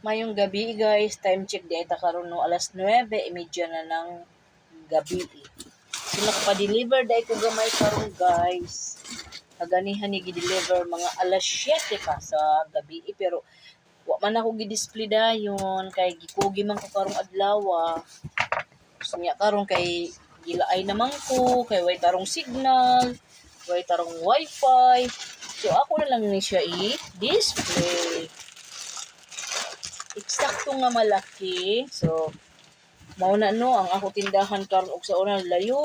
Mayong gabi guys, time check di ita karon no alas 9:30 na ng gabi. So nakapa-deliver dai ko gamay karon guys. Kaganihan ni gi-deliver mga alas 7 pa sa gabi pero wa man ako gi-display dayon kay gikugi man ko karong adlaw. So nya karon kay gilaay naman ko kay way tarong signal, way tarong wifi. So ako na lang ni siya i-display. Eksakto nga malaki. So, mauna no, ang ako tindahan karon og sa una layo,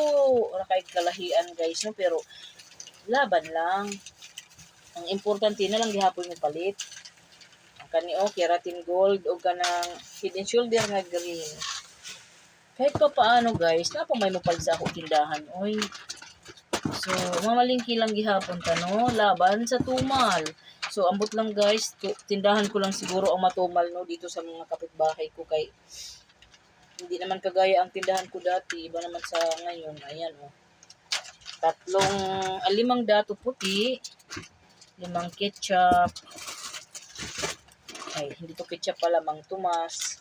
ora kay kalahian guys no, pero laban lang. Ang importante na lang gihapon mo palit. Ang kani o keratin gold o kanang head and shoulder nga green. Kahit pa paano guys, napa may mapalit sa ako tindahan. Oy. So, mamalingki lang gihapon ta no, laban sa tumal. So, ambot lang guys, tindahan ko lang siguro ang matumal no dito sa mga kapitbahay ko kay hindi naman kagaya ang tindahan ko dati, iba naman sa ngayon. Ayan oh. Limang dato puti, 5 ketchup. Ay, hindi to ketchup pala, Mang Tomas.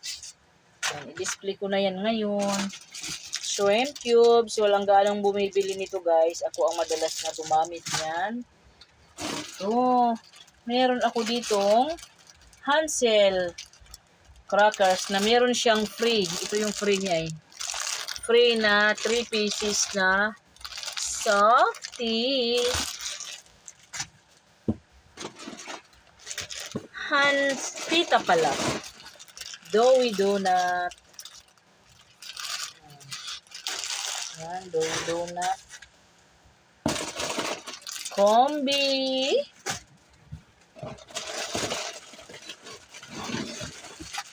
Ayan, i-display ko na yan ngayon. Shrimp cubes, walang ganang bumibili nito guys. Ako ang madalas na gumamit niyan. Ito. Meron ako ditong Hansel crackers na meron siyang free. Ito yung free niya eh. Free na 3 pieces na softie. Pita pala. Doughy donut. Yan, doughy donut. Combi.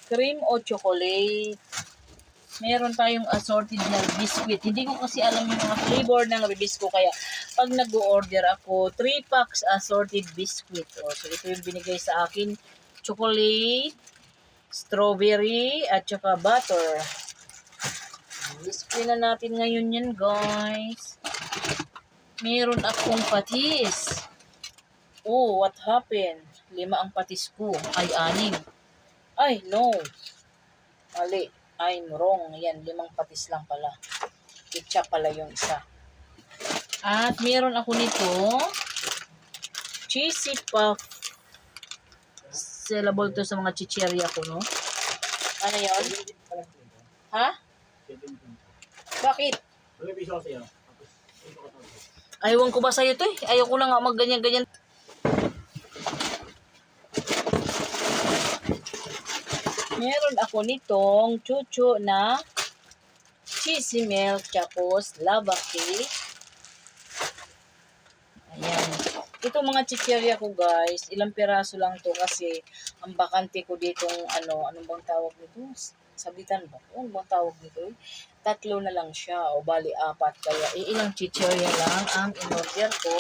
Cream o chocolate. Meron tayong assorted na biscuit. Hindi ko kasi alam yung mga flavor ng biscuit kaya pag nag-order ako, 3 packs assorted biscuit. So ito yung binigay sa akin. Chocolate, strawberry, at saka butter. Display na natin ngayon yan guys. Meron akong patis. Oh, what happened? 5 ang patis ko. Ay, 6. Ay, no. Mali. I'm wrong. Yan, 5 patis lang pala. Ketchup pala yung isa. At meron ako nito. Cheesy puff. Sellable to sa mga chichirya ko, no? Ano yun? Ha? Bakit? Ayaw ko ba sa'yo to eh? Ayaw ko na nga magganyan-ganyan. Meron ako nitong chuchu na cheesy milk tapos lava cake. Ayan. Ito mga chichirya ko guys, ilang piraso lang to kasi ang bakante ko ditong anong bang tawag nito? Sabitan ba? Ano bang tawag nito? 3 na lang siya o bali 4 kaya ilang chichirya lang ang in-order ko.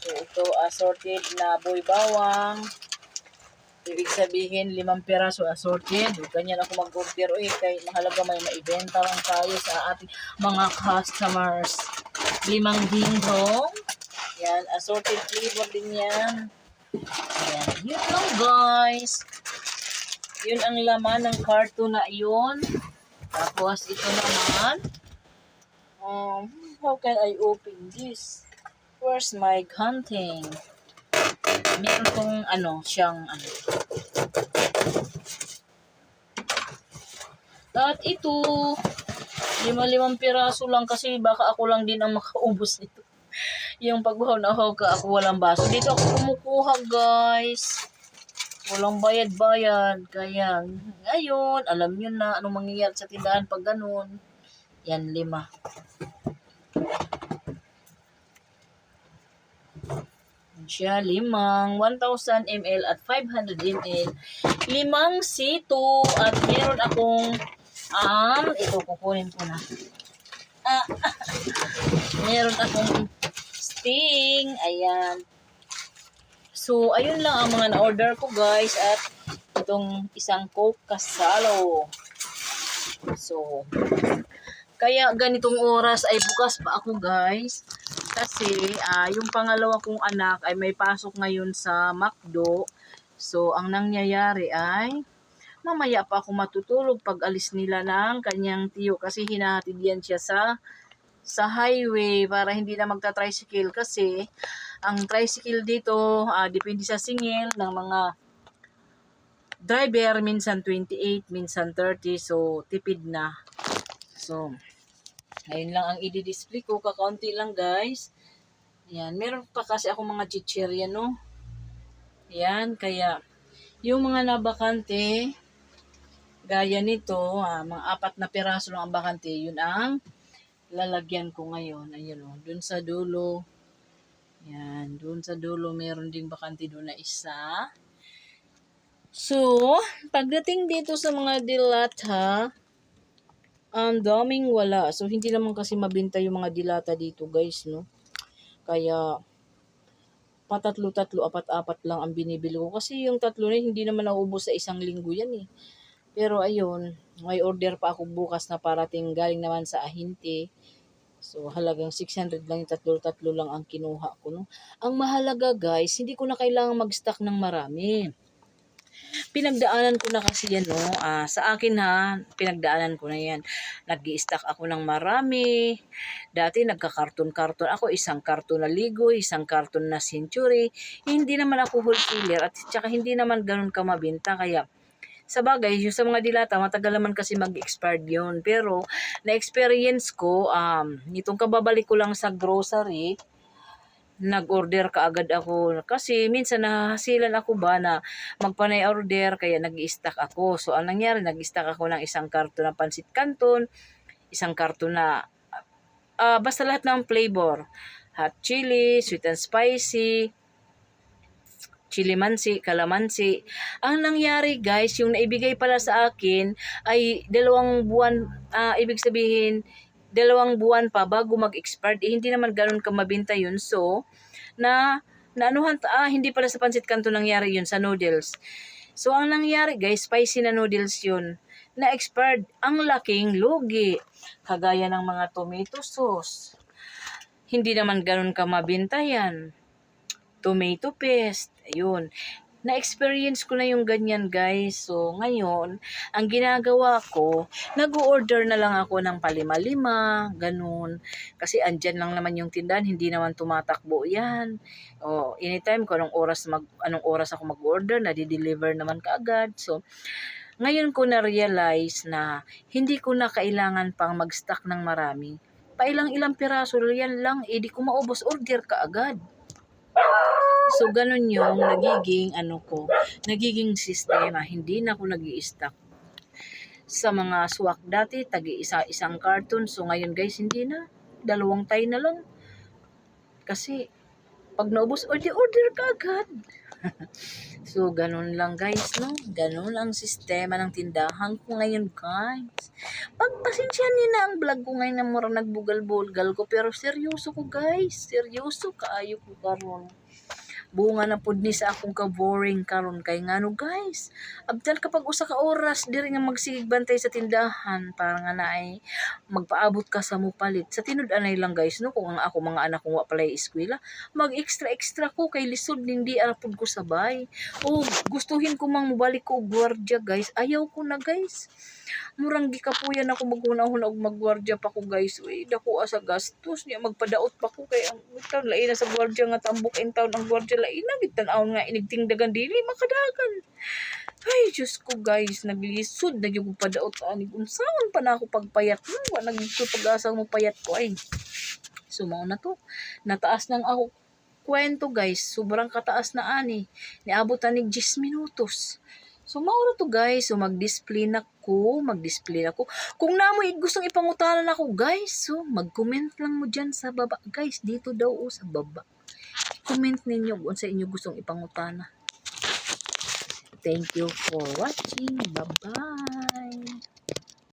So ito assorted na boy bawang. Ibig sabihin, 5 piraso assorted. Ganyan ako mag-order. Kay mahalaga may maibenta lang tayo sa ating mga customers. 5 dingdong. Yan, assorted flavor din yan. Yan, yun lang guys. Yun ang laman ng carton na yun. Tapos ito naman. How can I open this? Where's my hunting? Meron kong siyang At ito, 5 piraso lang kasi baka ako lang din ang makaubos nito. Yung pagbahaw na ako walang baso. Dito ako kumukuha guys. Walang bayad-bayad. Kaya, ngayon, alam nyo na anong mangyayari sa tindahan pag ganun. Yan, 5. Siya, 1000 ml at 500 ml. 5 sito at meron akong ito kukunin ko na. Meron akong sting. Ayan. So, ayun lang ang mga na-order ko guys at itong isang Coke Kasalo. So, kaya ganitong oras ay bukas pa ako guys. Kasi yung pangalawa kong anak ay may pasok ngayon sa McDo. So, ang nangyayari ay mamaya pa ako matutulog pag alis nila ng kanyang tiyo kasi hinahatid yan siya sa highway para hindi na magta-tricycle kasi ang tricycle dito depende sa singil ng mga driver, minsan 28, minsan 30, so tipid na. So, ayun lang ang i-display ko, kakaunti lang guys. Yan, meron pa kasi ako mga chichirya, no? Yan, kaya yung mga nabakante, gaya nito, mga 4 na piraso lang ang bakante, yun ang lalagyan ko ngayon. Ayun o, dun sa dulo. Yan, dun sa dulo, meron ding bakante doon na isa. So, pagdating dito sa mga dilata, ang daming wala. So, hindi naman kasi mabenta yung mga dilata dito, guys, no? Kaya, patatlo-tatlo, apat-apat lang ang binibili ko. Kasi yung tatlo na, hindi naman naubos sa isang linggo yan, eh. Pero, ayun, may order pa ako bukas na parating galing naman sa ahinte. So, halagang 600 lang yung tatlo-tatlo lang ang kinuha ko, no? Ang mahalaga, guys, hindi ko na kailangan mag-stock ng marami. Pinagdaanan ko na kasi yan, no? Sa akin pinagdaanan ko na yan. Nag-i-stock ako ng marami. Dati nagka-karton-karton ako, isang karton na Ligo, isang karton na Century. Hindi naman ako wholesaler at saka hindi naman ganun kamabenta. Kaya sa bagay, yung sa mga dilata, matagal naman kasi mag-expired yun. Pero na-experience ko, nitong kababalik ko lang sa grocery, nag-order kaagad ako kasi minsan nahahasilan ako ba na magpanay order kaya nag-i-stock ako. So ang nangyari, nag-stock ako ng isang karton ng pansit canton, isang karton na basta lahat ng flavor, hot chili, sweet and spicy, chili mansi, calamansi. Ang nangyari guys, yung naibigay pala sa akin ay 2 buwan, ibig sabihin 2 buwan pa bago mag-expire. Hindi naman ganun kamabinta yun. So, hindi pala sa pansit kanto nangyari yun, sa noodles. So, ang nangyari guys, spicy na noodles yun. Na-expired. Ang laking lugi. Kagaya ng mga tomato sauce. Hindi naman ganun kamabinta yan. Tomato paste. Ayun. Na-experience ko na yung ganyan guys. So, ngayon, ang ginagawa ko, nag-order na lang ako ng palima-lima, ganun. Kasi andyan lang naman yung tindahan, hindi naman tumatakbo yan. Anytime ko anong oras ako mag-order, nadi-deliver naman kaagad. So, ngayon ko na-realize na hindi ko na kailangan pang mag-stock ng marami. Pailang-ilang piraso yan lang, di ko maubos, order kaagad. So, ganun yung nagiging sistema. Hindi na ako nag-i-stock sa mga swak. Dati, isang carton. So, ngayon guys, hindi na. 2 tay na lang. Kasi, pag naubos, order ka agad. So, ganun lang guys, no? Ganun ang sistema ng tindahan ko ngayon, guys. Pagpasensyahan niyo na ang vlog ko ngayon na mura nagbugal-bulgal ko. Pero seryoso ko, guys. Seryoso kaayo ko karon. Bunga na pud ni sa akong ka-boring karon kay ngano guys. Abtal kapag usa ka oras diri nga magsigig bantay sa tindahan para nga naay magpaabot ka sa mupalit. Sa tinud-anay lang guys, no, kung ang ako mga anak kong wa palay eskwela, mag-extra ko kay lisod hindi ara pud ko sabay. O gustuhin ko mang mobalik ko og gwardiya guys. Ayaw ko na guys. Murang gikapuyan ako maghunahon og maggwardya pa ko guys. Uy, dako sa gastos niya magpadaot pa ko kay ang taon lain na sa gwardiya nga tambok in town ang gwardiya lain na gitan-aon nga inigtingdagan dili makadagan. Ay, Diyos ko guys, naglisod na yung padaot ani unsaon pa na ako pagpayat mo, wa nagito pag-asa mo payat ko ay. So mao na to. Nataas nang ako kwento guys, sobrang kataas na ani. Niabot na nig 10 minutos. So, maura to guys. So, mag-display na ko. Kung namoy gustong ipangutanan ako guys, so, mag-comment lang mo dyan sa baba. Guys, dito daw sa baba. Comment ninyo kung sa inyo gustong ipangutana. Thank you for watching. Bye-bye.